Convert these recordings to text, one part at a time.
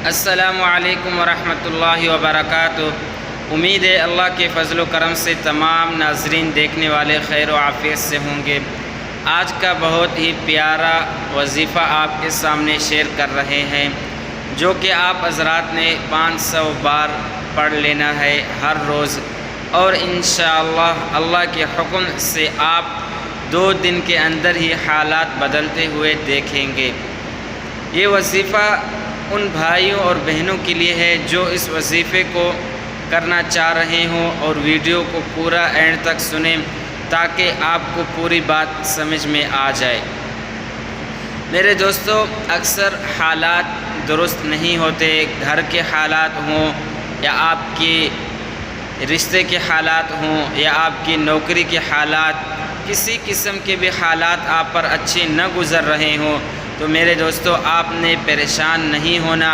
السلام علیکم ورحمۃ اللہ وبرکاتہ۔ امید ہے اللہ کے فضل و کرم سے تمام ناظرین دیکھنے والے خیر و عافیت سے ہوں گے۔ آج کا بہت ہی پیارا وظیفہ آپ کے سامنے شیئر کر رہے ہیں، جو کہ آپ حضرات نے 500 بار پڑھ لینا ہے ہر روز، اور انشاءاللہ اللہ کے حکم سے آپ 2 دن کے اندر ہی حالات بدلتے ہوئے دیکھیں گے۔ یہ وظیفہ ان بھائیوں اور بہنوں کے لیے ہے جو اس وظیفے کو کرنا چاہ رہے ہوں، اور ویڈیو کو پورا اینڈ تک سنیں تاکہ آپ کو پوری بات سمجھ میں آ جائے۔ میرے دوستو، اکثر حالات درست نہیں ہوتے، گھر کے حالات ہوں یا آپ کے رشتے کے حالات ہوں یا آپ کی نوکری کے حالات، کسی قسم کے بھی حالات آپ پر اچھے نہ گزر رہے ہوں تو میرے دوستو، آپ نے پریشان نہیں ہونا،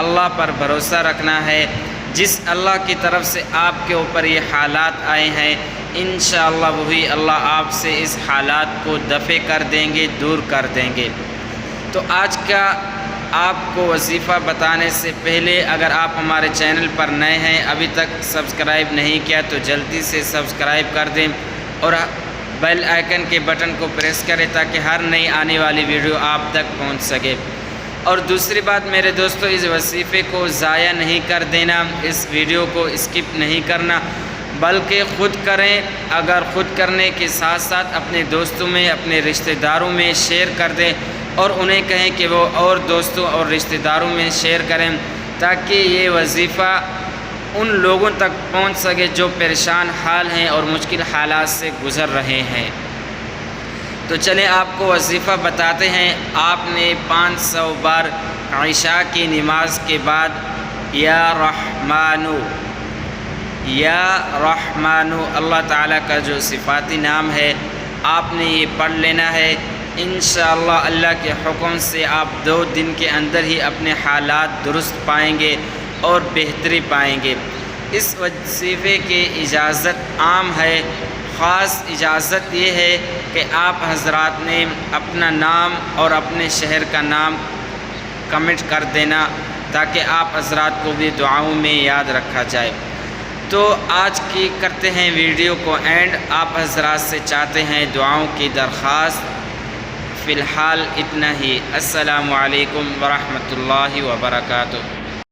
اللہ پر بھروسہ رکھنا ہے۔ جس اللہ کی طرف سے آپ کے اوپر یہ حالات آئے ہیں، انشاءاللہ وہی اللہ آپ سے اس حالات کو دفع کر دیں گے، دور کر دیں گے۔ تو آج کا آپ کو وظیفہ بتانے سے پہلے، اگر آپ ہمارے چینل پر نئے ہیں، ابھی تک سبسکرائب نہیں کیا تو جلدی سے سبسکرائب کر دیں اور بیل آئیکن کے بٹن کو پریس کریں تاکہ ہر نئی آنے والی ویڈیو آپ تک پہنچ سکے۔ اور دوسری بات میرے دوستو، اس وظیفے کو ضائع نہیں کر دینا، اس ویڈیو کو اسکپ نہیں کرنا، بلکہ خود کریں۔ اگر خود کرنے کے ساتھ ساتھ اپنے دوستوں میں، اپنے رشتہ داروں میں شیئر کر دیں اور انہیں کہیں کہ وہ اور دوستوں اور رشتہ داروں میں شیئر کریں تاکہ یہ وظیفہ ان لوگوں تک پہنچ سکے جو پریشان حال ہیں اور مشکل حالات سے گزر رہے ہیں۔ تو چلیں آپ کو وظیفہ بتاتے ہیں۔ آپ نے 500 بار عشاء کی نماز کے بعد یا رحمانو اللہ تعالیٰ کا جو صفاتی نام ہے، آپ نے یہ پڑھ لینا ہے۔ انشاءاللہ اللہ کے حکم سے آپ 2 دن کے اندر ہی اپنے حالات درست پائیں گے اور بہتری پائیں گے۔ اس وظیفے کی اجازت عام ہے، خاص اجازت یہ ہے کہ آپ حضرات نے اپنا نام اور اپنے شہر کا نام کمنٹ کر دینا تاکہ آپ حضرات کو بھی دعاؤں میں یاد رکھا جائے۔ تو آج کی کرتے ہیں ویڈیو کو اینڈ، آپ حضرات سے چاہتے ہیں دعاؤں کی درخواست۔ فی الحال اتنا ہی۔ السلام علیکم ورحمۃ اللہ وبرکاتہ۔